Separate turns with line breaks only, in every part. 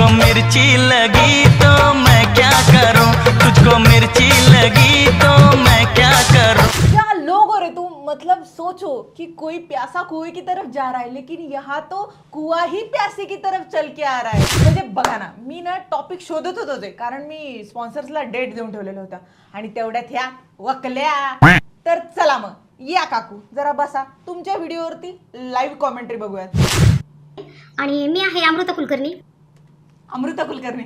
तुझको मिर्ची लगी तो मैं क्या करूं, तुझको मिर्ची लगी तो मैं क्या करूं।
क्या लोग हो रे तुम, मतलब सोचो कि कोई प्यासा कुएं की तरफ जा रहा है, लेकिन यहाँ तो कुआं ही प्यासे की तरफ चल के आ रहा है। म्हणजे बघा ना, मी ना टॉपिक शोधत होते कारण मी स्पॉन्सर्सला डेट देऊन ठेवलेला होता आणि तेवढ्यात ह्या वकल्या। तर चला मग या काकू जरा बसा, तुमच्या व्हिडिओवरती लाईव्ह कॉमेंट्री बघूयात।
आणि मी आहे Amruta Kulkarni.
Amruta Kulkarni,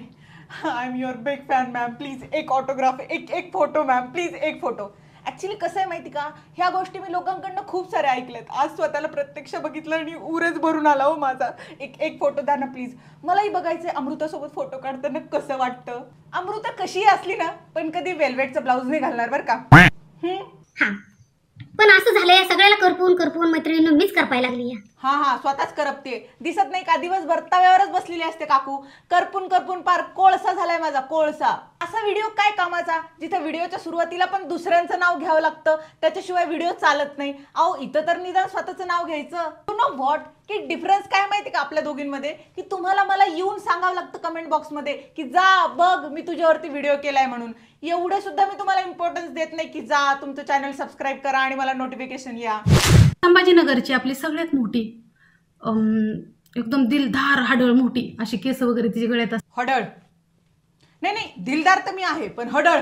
I am your big fan ma'am, please एक ऑटोग्राफ, एक फोटो मॅम, प्लीज एक फोटो। ऍक्च्युली कसं आहे माहिती का, ह्या गोष्टी मी लोकांकडनं खूप सारे ऐकलेत, आज स्वतःला प्रत्यक्ष बघितलं आणि उरेच भरून आला हो माझा। एक फोटो द्या ना प्लीज, मलाही बघायचंय अमृतासोबत फोटो काढताना कसं वाटतं। अमृता कशी असली ना, पण कधी वेलवेटचा ब्लाऊज नाही घालणार बरं का।
हा, पण असं झालंय सगळ्याला करपून मैत्रिणींना मीच करपायला लागली आहे।
हा स्वतःच करपते, दिसत नाही का, दिवसभर तव्यावरच बसलेली असते काकू, करपून पार कोळसा झालाय माझा, कोळसा। असा व्हिडिओ काय कामाचा जिथे व्हिडिओच्या सुरुवातीला पण दुसऱ्यांचं नाव घ्यावं लागतं, त्याच्याशिवाय व्हिडिओ चालत नाही। अहो इथं तर निदान स्वतःचं नाव घ्यायचं। यू नो व्हॉट, की डिफरन्स काय माहिती का आपल्या दोघींमध्ये, की तुम्हाला मला येऊन सांगावं लागतं कमेंट बॉक्समध्ये की जा बघ मी तुझ्यावरती व्हिडिओ केलाय म्हणून। एवढे सुद्धा मी तुम्हाला इम्पॉर्टन्स देत नाही की जा तुमचं चॅनल सबस्क्राईब करा आणि मला नोटिफिकेशन या।
संभाजीनगरची आपली सगळ्यात मोठी एकदम दिलदार हडळ मोठी अशी केस वगैरे तिच्या गळ्यात असतात।
हडळ नाही, दिलदार तर मी आहे पण हडळ।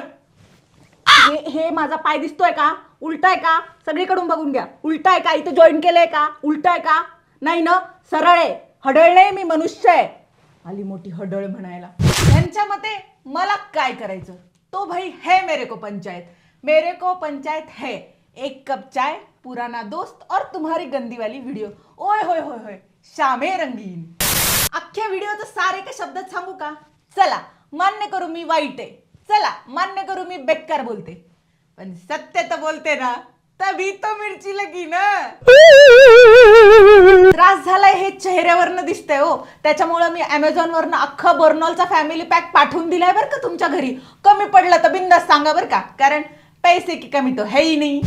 हे माझा पाय दिसतोय का, उलटा आहे का, सगळीकडून बघून घ्या, उलटा आहे का, इथं जॉईन केलंय का, उलटा आहे का, नाही ना, सरळ आहे, हडळ नाही, मी मनुष्य आहे। आली मोठी हडळ म्हणायला। यांच्या मते मला काय करायचं, तो भाई है मेरे को पंचायत है, एक कप चाय, पुराना दोस्त और तुम्हारी गंदी वाली वीडियो, ओए होय होय होय शामे रंगीन। अख्ख्या व्हिडिओचं सारे का शब्दात सांगू का, चला मान्य करू मी वाईट आहे, चला मान्य करू मी बेकार बोलते, पण सत्य तर बोलते ना, तभी तो मिरची लगी ना। त्रास झालाय हे चेहऱ्यावरनं दिसतंय हो, त्याच्यामुळे मी अमेझॉन वरनं अख्खा बर्नॉलचा फॅमिली पॅक पाठवून दिलाय बरं का तुमच्या घरी। कमी पडलं तर बिंदास सांगा बरं का, कारण पैसे की कमी तो है ही नाही।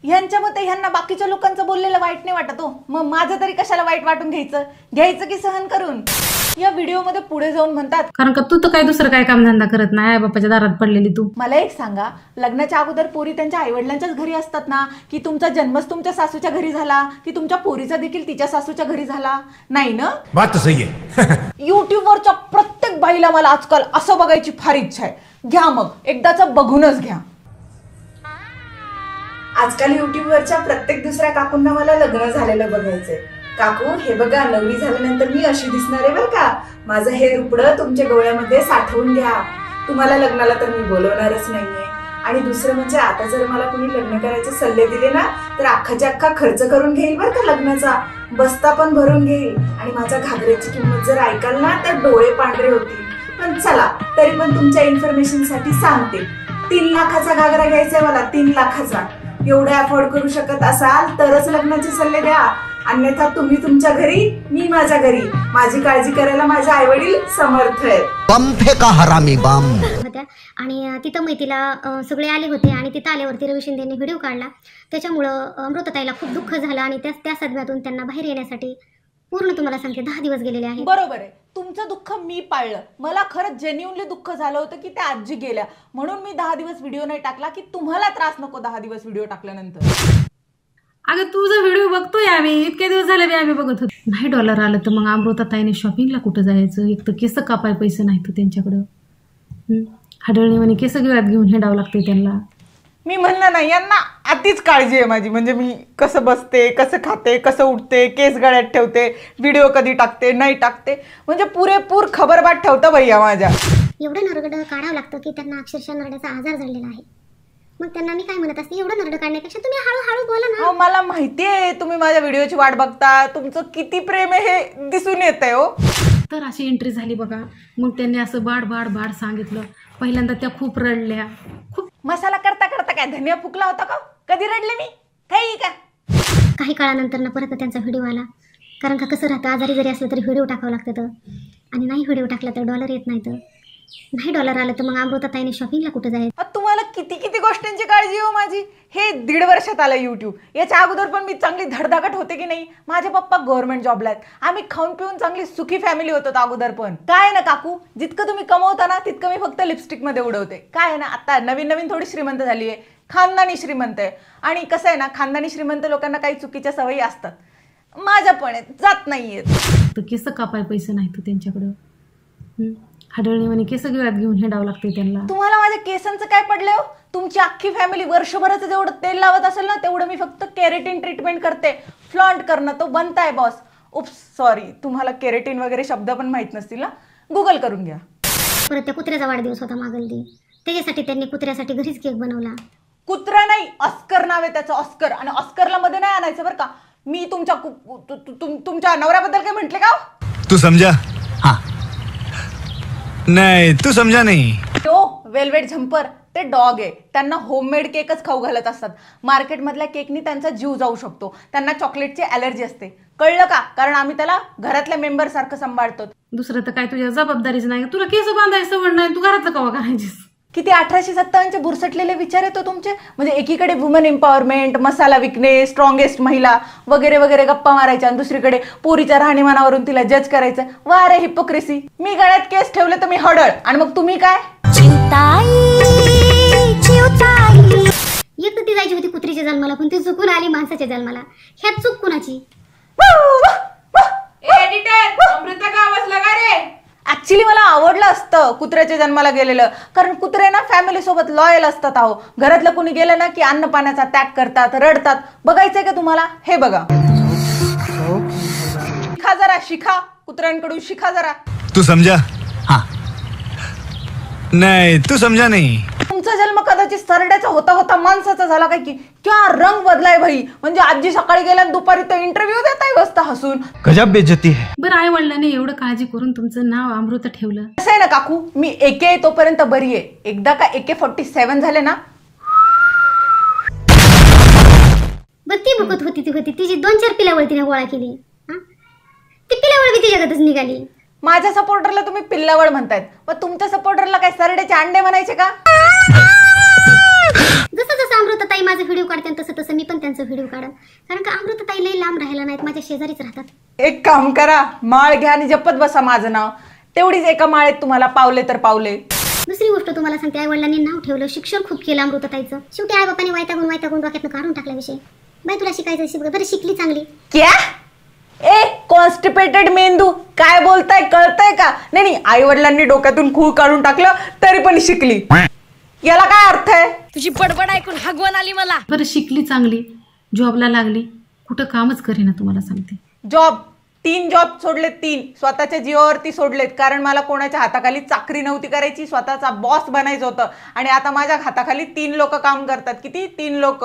ह्यांच्या मते ह्यांना बाकीच्या लोकांचं बोललेलं वाईट नाही वाटत हो, मग माझं तरी कशाला वाईट वाटून घ्यायचं की सहन करून। या व्हिडिओ मध्ये पुढे जाऊन म्हणतात,
कारण का तू तर काय दुसरं काय कामधंदा करत नाही, आई बापाच्या दारात पडलेली तू।
मला एक सांगा, लग्नाच्या अगोदर पोरी त्यांच्या आईवडिलांच्याच घरी असतात ना, की तुमचा जन्मच तुमच्या सासूच्या घरी झाला, की तुमच्या पोरीचा देखील तिच्या सासूच्या घरी झाला, नाही ना?
बात तो सही है।
युट्यूब वरच्या प्रत्येक बाईला मला आजकाल असं बघायची फार इच्छा आहे, घ्या मग एकदाच बघूनच घ्या। आजकाल युट्यूबवरच्या प्रत्येक दुसऱ्या काकूंना मला लग्न झालेलं बघायचंय। काकू हे बघा, नवरी झाल्यानंतर मी अशी दिसणार आहे बरं का, माझं हे रुपडं तुमच्या डोळ्यामध्ये साठवून घ्या, तुम्हाला लग्नाला तर मी बोलवणारच नाहीये। आणि दुसरं म्हणजे आता जर मला कोणी लग्न करायचे सल्ले दिले ना, तर अख्खाच्या अख्खा खर्च करून घेईल बरं का लग्नाचा, बस्ता पण भरून घेईल, आणि माझ्या घागऱ्याची किंमत जर ऐकाल ना तर डोळे पांढरे होतील। पण चला तरी पण तुमच्या इन्फॉर्मेशन साठी सांगते, 3 लाखाचा घागरा घ्यायचाय मला, 3 लाखाचा। एवढे अफोर्ड करू शकत असाल तरच लग्नाचे सल्ले द्या, अन्यथा तुम्ही तुमच्या घरी, मी माझ्या घरी, माझी काळजी करायला माझे आई वडील समर्थ आहेत।
बम फेका हरामी बम
होत्या आणि तिथं मैत्रीला सगळे आले होते आणि तिथं आल्यावरती रवी शिंदेने व्हिडिओ काढला, त्याच्यामुळं अमृताताईला खूप दुःख झालं आणि त्या सदम्यातून त्यांना बाहेर येण्यासाठी पूर्ण तुम्हाला सांगते 10 दिवस गेलेले आहेत।
बरोबर आहे, तुमचं दुःख मी पाळलं, मला खरंच जेन्युइनली दुःख झालं होतं की त्या आजी गेल्या, म्हणून मी 10 दिवस व्हिडिओ नाही टाकला की तुम्हाला त्रास नको 10 दिवस व्हिडिओ टाकल्यानंतर।
अगं तुझा व्हिडिओ बघतोय आम्ही, इतके दिवस झाले बी आम्ही बघत होतो। नाही डॉलर आलं तर मग अमृताताईने शॉपिंगला कुठं जायचं, एक तर केस कापाय पैसे नाहीत त्यांच्याकडं, हडळणीवानी केस गळ्यात घेऊन हेडावं लागते त्यांना।
मी म्हणलं नाही, यांना अतिच काळजी आहे माझी, म्हणजे मी कसं बसते, कसं खाते, कसं उठते, केस गळ्यात ठेवते, व्हिडिओ कधी टाकते नाही टाकते, म्हणजे पुरेपूर खबरबात ठेवतं भैया माझ्या।
एवढं नरगडं काढावं लागतं की त्यांना अक्षरशः नरड्याचा आजार झालेला आहे, मग त्यांना मी काय म्हणत असते, एवढं नरडं काढण्यापेक्षा तुम्ही हळूहळू बोला ना।
मला माहिती आहे तुम्ही माझ्या व्हिडिओची वाट बघता, तुमचं किती प्रेम आहे हे दिसून येतंय हो।
तर अशी एंट्री झाली बघा, मग त्यांनी असं बाड सांगितलं। पहिल्यांदा त्या खूप रडल्या, खूप
मसाला करता करता काय धनिया फुकला होता का, कधी रडले मी काही का?
काही काळानंतर ना परत त्यांचा व्हिडिओ आला, कारण का कसं राहतं, आजारी जरी असलं तरी व्हिडिओ टाकावं लागतं, आणि नाही व्हिडिओ टाकला तर डॉलर येत नाही, तर नाही डॉलर आलं तर मग अमृताताईने शॉपिंगला कुठं जायचं।
तुम्हाला किती किती गोष्टींची काळजी हो माझी. हे 1.5 वर्षात आलं युट्यूब. याच्या अगोदर पण मी चांगली धडधाकट होते की नाही. माझे पप्पा गव्हर्नमेंट जॉबला आहेत. आम्ही खाऊन पिऊन चांगली सुखी फॅमिली होतो अगोदर. पण काय ना काकू, जितकं तुम्ही कमवता ना तितकं मी फक्त लिपस्टिक मध्ये उडवते. काय आहे ना, आता नवीन नवीन थोडी श्रीमंत झाली आहे, खानदानी श्रीमंत आहे. आणि कसं आहे ना, खानदानी श्रीमंत लोकांना काही चुकीच्या सवयी असतात, माझ्या पण जात नाहीयेत.
तर केस कापाय पैसे नाहीत त्यांच्याकडं. हाडळणी म्हणे केस गिळ्यात घेऊन हेडावं लागते त्यांना.
तुम्हाला माझ्या केसांचं काय पडलं हो? तुमची अख्खी फॅमिली वर्षभराचं जेवढं तेल लावत असेल ना तेवढं मी फक्त केरेटिन ट्रीटमेंट करते. फ्लॉन्ट करणं तो बनताय बॉस. उप्स सॉरी, तुम्हाला केरेटिन वगैरे शब्द पण माहित नसतील ना, गुगल करून घ्या.
परत त्या कुत्र्याचा वाढदिवस होता मागलदी, त्याच्यासाठी त्यांनी कुत्र्यासाठी घरीच केक बनवला.
कुत्रा नाही, ऑस्कर नाव आहे त्याचं, ऑस्कर. आणि ऑस्करला मध्ये नाही आणायचं बरं का. मी तुमच्या नवऱ्याबद्दल काय म्हंटले का?
तू समझा? हाँ नहीं तू समझा नहीं.
तो वेलवेट झंपर ते डॉग आहे. त्यांना होममेड केकच खाऊ घालत असतात. मार्केटमधल्या केकनी त्यांचा जीव जाऊ शकतो. त्यांना चॉकलेटची ॲलर्जी असते, कळलं का? कारण आम्ही त्याला घरातल्या मेंबर सारखं सांभाळतो.
दुसरं तर काय तुझ्या जबाबदारीच नाही. तुला केस बांधायचं सवड नाही, तू घरातलं कवा करायचीस?
किती 1857चे बुरसटलेले विचार येतो तुमचे. म्हणजे एकीकडे वुमन एम्पॉवरमेंट, मसाला विकणे, स्ट्रॉंगेस्ट महिला वगैरे वगैरे गप्पा मारायच्या, आणि दुसरीकडे पोरीच्या राहणीमानावरून तिला जज करायचं. वा रे हिपोक्रेसी. मी गळ्यात केस ठेवले तर मी हडळ, आणि मग तुम्ही काय?
एक तर ती जायची होती कुत्रीच्या जन्माला, पण ती चुकून आली माणसाच्या जन्माला. ह्यात चूक कुणाची?
ऍक्च्युली मला आवडलं असतं कुत्र्याच्या जन्माला गेलेलं, कारण कुत्रे ना फॅमिली सोबत लॉयल असतात. अहो, घरातलं कुणी गेलं ना की अन्न पाण्याचा त्याग करतात, रडतात. बघायचंय का तुम्हाला? हे बघा. शिका जरा, शिका. कुत्र्यांकडून शिका जरा.
तू समझा? हाँ नहीं तू समझा नहीं.
तुमचा जन्म कदाचित सरड्याचा होता होता माणसाचा झाला काय की क्या रंग बदलाय भाई. म्हणजे आजी सकाळी गेल्या दुपारी तर इंटरव्ह्यू देताय बसता हसून.
गजब बेइज्जती है.
बरं आई वडिलांनी एवढं काळजी करून तुमचं नाव अमृत ठेवलं.
कसं आहे ना काकू, मी AK आहे तोपर्यंत बरी आहे. एकदा का AK-47 झाले ना.
बरं ती बघत होती तिची 2-4 पिलावळ तिने गोळा केली. ती पिलावळ बी तिच्याकडच निघाली.
माझ्या सपोर्टरला तुम्ही पिल्लावळ म्हणतायत, पण तुमच्या सपोर्टरला काय सरड्याचे अंडे म्हणायचे का?
जसं जसं अमृताताई माझे व्हिडिओ काढते तसं तसं मी पण त्यांचा व्हिडिओ काढन. कारण का अमृताताई लई लांब राहायला नाहीत, माझ्या शेजारीच राहतात.
एक काम करा, माळ घ्या आणि जपत बसा माझं नाव. तेवढीच एका माळेत तुम्हाला पावले तर पावले.
दुसरी गोष्ट तुम्हाला सांगते, आई वडिलांनी नाव ठेवलं, शिक्षण खूप केलं अमृताताईचं. शेवटी आई बापाने वैतागून डोक्यातनं काढून टाकला विषय. बाई तुला शिकायचं बरं, शिकली चांगली.
क्या? कॉन्स्टिपेटेड मेंदू, काय बोलताय, कळतंय का? नाही, आई वडिलांनी डोक्यातून खूळ काढून टाकलं तरी पण शिकली. याला काय अर्थ आहे?
तुझी बडबड ऐकून हगवण आली मला.
बरं शिकली चांगली, जॉबला लागली, कुठं कामच करेना. तुम्हाला सांगते,
जॉब 3 जॉब सोडलेत. 3 स्वतःच्या जीवावरती सोडलेत, कारण मला कोणाच्या हाताखाली चाकरी नव्हती करायची, स्वतःचा बॉस बनायचं होतं. आणि आता माझ्या हाताखाली 3 लोक काम करतात. किती? 3 लोक.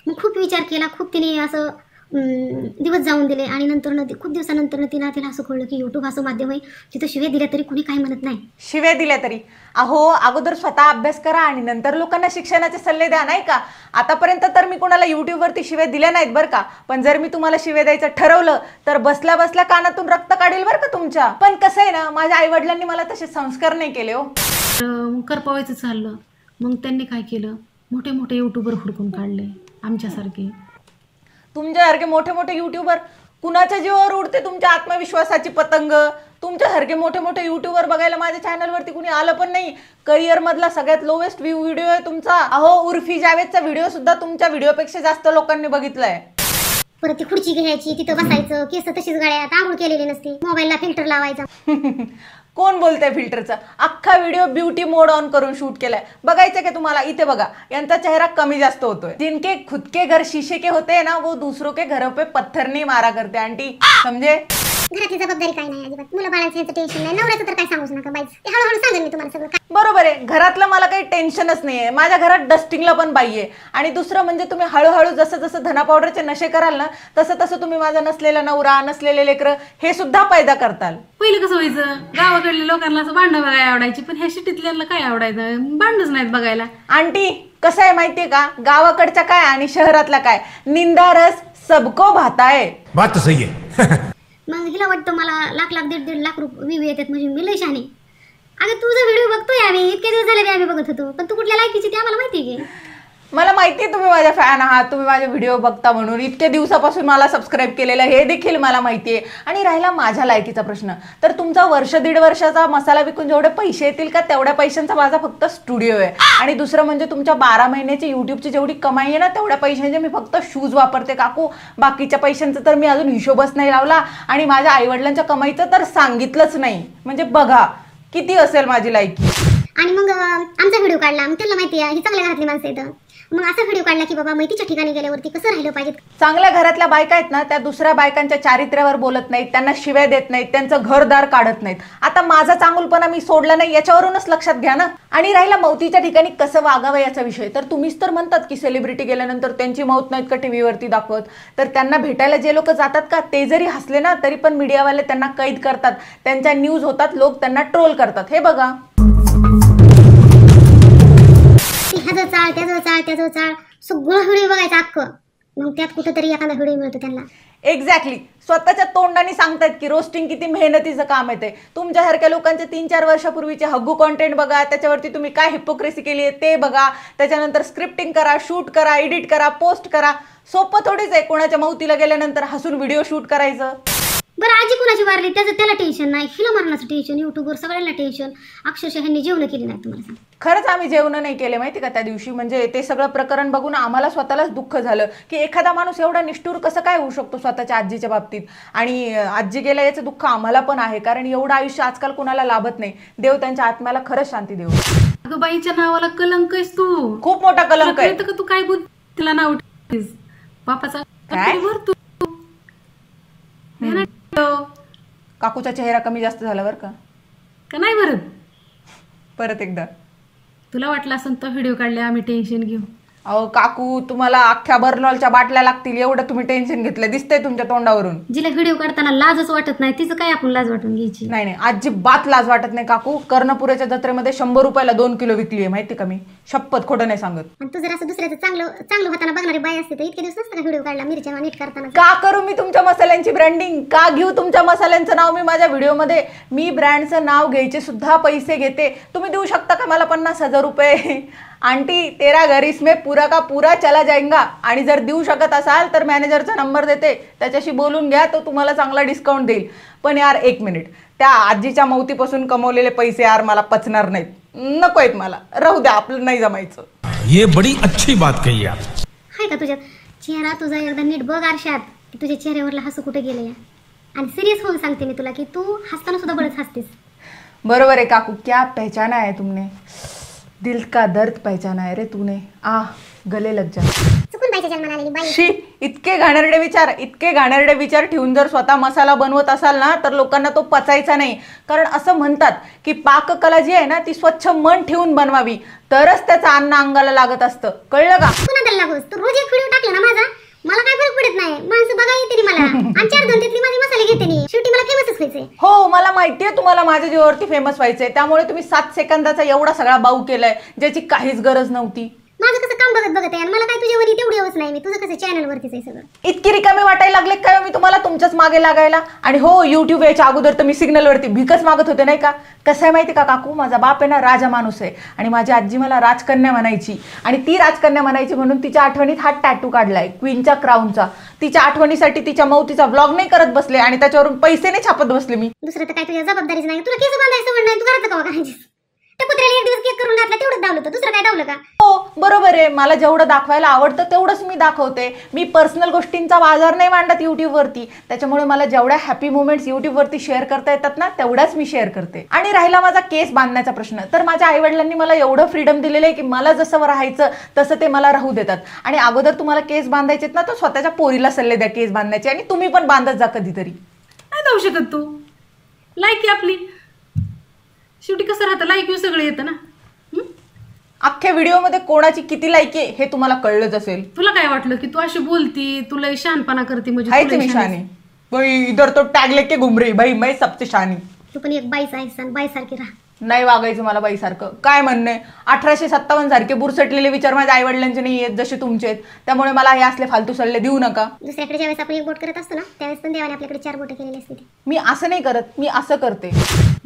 मग खूप विचार केला, खूप तिने असं दिवस जाऊन दिले. आणि नंतर खूप दिवसानंतर तिला असं कळलं की युट्यूब असं माध्यम आहे, तिथं शिव्या दिल्या तरी कुणी काही म्हणत नाही.
शिव्या दिल्या तरी? अहो, अगोदर स्वतः अभ्यास करा आणि नंतर लोकांना शिक्षणाचे सल्ले द्या, नाही का? आतापर्यंत तर मी कोणाला युट्यूबवरती शिव्या दिल्या नाहीत बरं का. पण जर मी तुम्हाला शिव्या द्यायचं ठरवलं तर बसल्या बसल्या कानातून रक्त काढेल बरं का तुमच्या. पण कसं आहे ना, माझ्या आई वडिलांनी मला तसे संस्कार नाही केले हो.
करपावायचं चाललं. मग त्यांनी काय केलं, मोठे मोठे युट्यूबर हुडकून काढले आमच्यासारखे.
तुमच्यासारखे मोठे मोठे युट्यूबर कुणाच्या जीवावर उडते तुमच्या आत्मविश्वासाची पतंग. तुमच्यासारखे मोठे मोठे युट्यूबर बघायला माझ्या चॅनलवरती कुणी आलं पण नाही. करिअर मधला सगळ्यात लोवेस्ट व्हिडिओ आहे तुमचा. अहो, उर्फी जावेदचा व्हिडिओ सुद्धा तुमच्या व्हिडिओपेक्षा जास्त लोकांनी बघितलाय.
परत ती खुर्ची घ्यायची, तिथं बसायचं, केस तशीच गळ्यात, आंघोळ केलेली नसते, मोबाईलला फिल्टर लावायचा.
कोण बोलतंय फिल्टरचा? अख्खा व्हिडिओ ब्युटी मोड ऑन करून शूट केलाय. बघायचं का तुम्हाला? इथे बघा, यांचा चेहरा कमी जास्त होतोय. जिनके खुद के घर शीशे के होते ना, वो दूसरों के घरों पे पत्थर नहीं मारा करते. आंटी समझे?
घरातली जबाबदारी काय नाही अजिबात. मुलं बाळांचं टेन्शन नाही, नवऱ्याचं तर काय सांगूच नका बाईच. ते हळूहळू सांगेन मी तुम्हाला सगळं.
बरोबर आहे, घरातलं मला काही टेन्शनच नाहीये. माझ्या घरात डस्टिंगला पण बाई आहे. आणि दुसरं म्हणजे तुम्ही हळूहळू जसं जसं धना पावडरचे नशे कराल ना, तसं तसं तुम्ही माझा नसलेला नवरा, नसलेले लेकरं हे सुद्धा पैदा करताल.
पहिलं कसं व्हायचं, गावाकडल्या लोकांना असं भांडणं बघायला आवडायची, पण ह्या सिटीतल्याला काय आवडायचं, भांडणच नाहीत बघायला.
आंटी कसं आहे माहितीये का, गावाकडच्या काय आणि शहरातला काय, निंदारस सबको भाता है.
बात तो सही है.
मग हिला वाटतं मला लाख 1.5 लाख रुपये येतात म्हणजे मी लय शाने. अगं तुझा व्हिडिओ बघतोय आम्ही, इतके दिवस झाले आम्ही बघत होतो, पण तू कुठल्या लायकीची ते आम्हाला माहिती आहे की.
मला माहिती आहे तुम्ही माझ्या फॅन आहात, तुम्ही माझे व्हिडिओ बघता म्हणून इतके दिवसापासून मला सबस्क्राईब केलेलं हे देखील मला माहिती आहे. आणि राहिला माझ्या लायकीचा प्रश्न, तर तुमचा वर्ष दीड वर्षाचा मसाला विकून जेवढे पैसे येतील का तेवढ्या पैशांचा माझा फक्त स्टुडिओ आहे. आणि दुसरं म्हणजे तुमच्या 12 महिन्याची युट्यूबची जेवढी कमाई आहे ना तेवढ्या पैशांचे मी फक्त शूज वापरते काकू. बाकीच्या पैशांचा तर मी अजून हिशोबच नाही लावला आणि माझ्या आईवडिलांच्या कमाईचं तर सांगितलंच नाही. म्हणजे बघा किती असेल माझी लायकी.
आणि मग आमचा व्हिडिओ काढला, मग त्यांना माहिती आहे ही चांगल्या घरातली माणसं येतं. मग असा व्हिडिओ काढला की बाबा मैतीच्या ठिकाणी गेल्यावरती कसं राहिलं पाहिजे.
चांगल्या घरातल्या बायका आहेत ना त्या दुसऱ्या बायकांच्या चारित्र्यावर बोलत नाहीत, त्यांना शिव्या देत नाहीत, त्यांचं घरदार काढत नाहीत. आता माझा चांगुलपणा मी सोडला नाही याच्यावरूनच लक्षात घ्या ना. आणि राहिला मौतीच्या ठिकाणी कसं वागावं याचा विषय, तर तुम्हीच तर म्हणतात की सेलिब्रिटी गेल्यानंतर त्यांची मौत नाहीत का टीव्हीवरती दाखवत. तर त्यांना भेटायला जे लोक जातात का ते जरी हसले ना तरी पण मीडियावाले त्यांना कैद करतात, त्यांच्या न्यूज होतात, लोक त्यांना ट्रोल करतात. हे बघा
ह्याचं चाळ त्याचं चाळ सगळं व्हिडिओ बघायचं अख्खं, मग त्यात कुठेतरी एखादा व्हिडिओ मिळतो त्यांना.
एक्झॅक्टली स्वतःच्या तोंडाने सांगतायत की रोस्टिंग किती मेहनतीचं काम आहे ते. तुमच्यासारख्या लोकांचे 3-4 वर्षापूर्वीचे हग्गू कॉन्टेंट बघा, त्याच्यावरती तुम्ही काय हिपोक्रेसी केली आहे ते बघा, त्याच्यानंतर स्क्रिप्टिंग करा, शूट करा, एडिट करा, पोस्ट करा. सोपं थोडीच आहे कोणाच्या मौतीला गेल्यानंतर हसून व्हिडिओ शूट करायचं.
बरं आजी कुणाची वारली त्याचं त्याला टेन्शन नाही, हिला मरणाचं टेन्शन, युट्यूबवर सगळ्यांना टेन्शन. अक्षरशः ह्यांनी जेवण केली नाही तुम्हाला सांग.
खरंच आम्ही जेवण नाही केले माहिती का त्या दिवशी. म्हणजे ते सगळं प्रकरण बघून आम्हाला स्वतःलाच दुःख झालं की एखादा माणूस एवढा निष्ठुर कसं काय होऊ शकतो स्वतःच्या आजीच्या बाबतीत. आणि आजी गेल्या याचं दुःख आम्हाला पण आहे, कारण एवढं आयुष्य आजकाल कुणाला लाभत नाही. देव त्यांच्या आत्म्याला खरंच शांती देऊ.
अगं बाईच्या नावाला कलंक आहेस तू,
खूप मोठा कलंक आहे.
का तू काय बोल तिला नाव ठेवतेस बापाचा
काय?
तू
काकूचा चेहरा कमी जास्त झाला बरं
का नाही भरत.
परत एकदा
तुला वाटलं असं तो व्हिडिओ काढले आम्ही टेन्शन घेऊ.
अहो काकू तुम्हाला अख्ख्या बर्नॉलच्या बाटल्या लागतील एवढं तुम्ही टेन्शन घेतलं दिसतंय तुमच्या तोंडावरून.
जिला व्हिडिओ काढताना लाजच वाटत नाही तिचं काय आपण लाज वाटून घ्यायची.
नाही अजिबात लाज वाटत नाही काकू. कर्णपुऱ्याच्या जत्रेमध्ये 100 रुपयाला 2 किलो विकली आहे माहिती का मी. शपथ खोटं नाही सांगत.
आणि तू जर असं दुसऱ्याचं चांगलं होताना बघणारी बाई असते तर इतके दिवस नसतं व्हिडिओ काढला मिरच्या नीट करताना.
का करू मी तुमच्या मसाल्यांची ब्रँडिंग, का घेऊ तुमच्या मसाल्यांचं नाव मी माझ्या व्हिडिओमध्ये. मी ब्रँडचं नाव घ्यायचे सुद्धा पैसे घेते. तुम्ही देऊ शकता का मला 50,000 रुपये. आंटी तेरा घर इसमें पूरा का पूरा चला जाएगा. आणि जर देऊ शकत असाल तर मॅनेजरचा नंबर देते, त्याच्याशी बोलून घ्या, तो तुम्हाला चांगला डिस्काउंट देईल. पण यार एक मिनिट, त्या आजीच्या मौतीपासून कमवलेले पैसे यार मला पचणार नाहीत, नको आहेत मला. राहू द्या, आपलं नाही जमायचं.
ये बड़ी अच्छी बात कही आप.
हाय का तुझ्यात चेहरा तुझा एकदा नीट बघ आरशात की तुझ्या चेहऱ्यावरला हसू कुठे गेले. आणि सिरियस होऊन सांगते मी तुला की तू हसताना सुद्धा बळच हसतेस.
बरोबर आहे काकू, क्या पहचाना है तुमने, दिल का दर्द पहचाना है रे तूने. गले लग जा.
चुकून बाईच्या जन्माला आलेली बाई.
शी, इतके घाणेरडे विचार ठेवून जर स्वतः मसाला बनवत असाल ना तर लोकांना तो पचायचा नाही. कारण असं म्हणतात की पाककला जी आहे ना ती स्वच्छ मन ठेवून बनवावी, तरच त्याचं अन्न अंगाला लागत असतं. कळलं का?
पुन्हा त्याला लागूस. तू रोज एक व्हिडिओ टाकला ना माझा, मला काय फरक पडत नाही. माणसं बघा येते मला आणि 4-2 त्यातली माझे मसाले घेते नाही. शेवटी मला फेमसच व्हायचंय.
हो मला माहितीये तुम्हाला माझ्या जीवावरती फेमस व्हायचंय, त्यामुळे तुम्ही 7 सेकंदाचा एवढा सगळा बाऊ केलाय ज्याची काहीच गरज नव्हती.
माझं कसं काम बघत आहे आणि मला काय तुझ्यावरी तेवढी हवस नाही. मी तुझं कसं चॅनलवरतीच आहे सगळं.
इतकी रिकामी वाटायला लागले काय मी तुम्हाला तुमच्याच मागे लागायला. आणि हो युट्यूब याच्या अगोदर तर मी सिग्नलवरती भिकच मागत होते नाही का. कसं आहे माहिती का काकू, माझा बाप आहे ना राजा माणूस आहे आणि माझी आजी मला राजकन्या म्हणायची. आणि ती राजकन्या म्हणायची म्हणून तिच्या आठवणीत हा टॅटू काढलाय क्वीनच्या क्राऊनचा. तिच्या आठवणीसाठी तिच्या मौतीचा व्लॉग नाही करत बसले आणि त्याच्यावरून पैसे नाही छापत बसले मी.
दुसरं तर काय तुझ्या जबाबदारीच नाही. तुला केस बांधायचं सवड नाही, तू घरात का करायची. त्या कुत्र्याला एक दिवस केक करून घातला तेवढंच दावलं होतं, दुसरं काय दावलं का.
हो बरोबर आहे, मला जेवढं दाखवायला आवडतं तेवढंच मी दाखवते. मी पर्सनल गोष्टींचा बाजार नाही मांडत युट्यूबवरती. त्याच्यामुळे मला जेवढ्या हॅपी मोमेंट्स युट्यूबवरती शेअर करता येतात ना तेवढ्याच मी शेअर करते. आणि राहिला माझा केस बांधण्याचा प्रश्न, तर माझ्या आईवडिलांनी मला एवढं फ्रीडम दिलेलं आहे की मला जसं राहायचं तसं ते मला राहू देतात. आणि अगोदर तुम्हाला केस बांधायचे ना तर स्वतःच्या पोरीला सल्ले द्या केस बांधण्याचे, आणि तुम्ही पण बांधत जा कधीतरी.
नाही जाऊ शकत तू, लायकी आपली शेवटी कसं राहतं, लायकी सगळं येतं ना.
अख्ख्या व्हिडिओमध्ये कोणाची किती लायकी आहे हे तुम्हाला कळलंच असेल.
तुला काय वाटलं की तू अशी बोलती, तुला शहाणपणा करते म्हणजे
आहे तुम्ही शानी भाई, इधर तो टॅग लेके घुम रही भाई, मैं सबसे शानी.
तू पण एक बाईच आहेस आणि बाईसारखी राहा.
नाही वागायचं मला बाईसारखं. काय म्हणणं आहे, 1857 सारखे बुरसटलेले विचार माझ्या आई वडिलांचे नाही आहेत जसे तुमचे आहेत. त्यामुळे मला हे असले फालतू सल्ले देऊ नका.
दुसऱ्याकडे ज्यावेळेस आपण एक बोट करत असतो ना त्यावेळेस पण देवाने आपल्याकडे 4 बोट केलेली असते.
मी असं नाही करत, मी असं करते.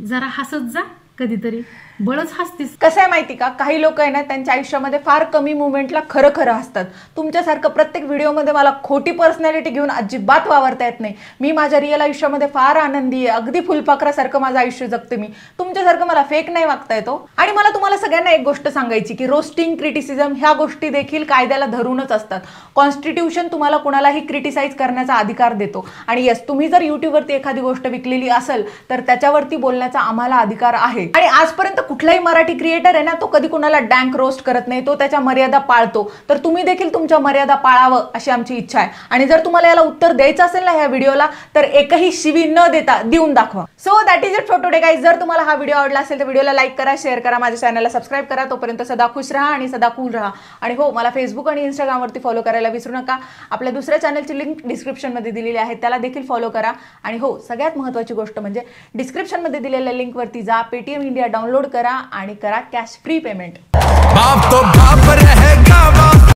जरा हसत जा कधीतरी बळच हसतीस.
कसं आहे माहिती का, काही लोक आहे ना त्यांच्या आयुष्यामध्ये फार कमी मुवमेंटला खरं खरं हसतात. तुमच्यासारखं प्रत्येक व्हिडिओमध्ये मला खोटी पर्सनॅलिटी घेऊन अजिबात वावरता येत नाही. मी माझ्या रिअल आयुष्यामध्ये फार आनंदी आहे, अगदी फुलपाखरासारखं माझं आयुष्य जगते मी. तुमच्यासारखं मला फेक नाही वागता येतो. आणि मला तुम्हाला सगळ्यांना एक गोष्ट सांगायची की रोस्टिंग, क्रिटिसिझम ह्या गोष्टी देखील कायद्याला धरूनच असतात. कॉन्स्टिट्यूशन तुम्हाला कुणालाही क्रिटिसाइज करण्याचा अधिकार देतो. आणि येस, तुम्ही जर युट्यूबवरती एखादी गोष्ट विकलेली असेल तर त्याच्यावरती बोलण्याचा आम्हाला अधिकार आहे. आणि आजपर्यंत कुठलाही मराठी क्रिएटर आहे ना, तो कधी कुणाला डँक रोस्ट करत नाही, तो त्याच्या मर्यादा पाळतो. तर तुम्ही देखील तुमच्या मर्यादा पाळावं अशी आमची इच्छा आहे. आणि जर तुम्हाला याला उत्तर द्यायचं असेल ना ह्या व्हिडिओला, तर एकही शिवी न देता देऊन दाखवा. So that is it for today guys. जर तुम्हाला हा व्हिडिओ आवडला असेल तर व्हिडिओला लाईक करा, शेअर करा, माझ्या चॅनलला सबस्क्राईब करा. तोपर्यंत सदा खुश राहा आणि सदा कूल राहा. आणि हो, मला फेसबुक आणि इंस्टाग्रामवरती फॉलो करायला विसरू नका. आपल्या दुसऱ्या चॅनलची लिंक डिस्क्रिप्शनमध्ये दिलेली आहे, त्याला देखील फॉलो करा. आणि हो, सगळ्यात महत्त्वाची गोष्ट म्हणजे डिस्क्रिप्शनमध्ये दिलेल्या लिंकवरती जा, पेटीएम इंडिया डाउनलोड करा आणि करा कॅश फ्री पेमेंट.
बाप तो बाप रहेगा.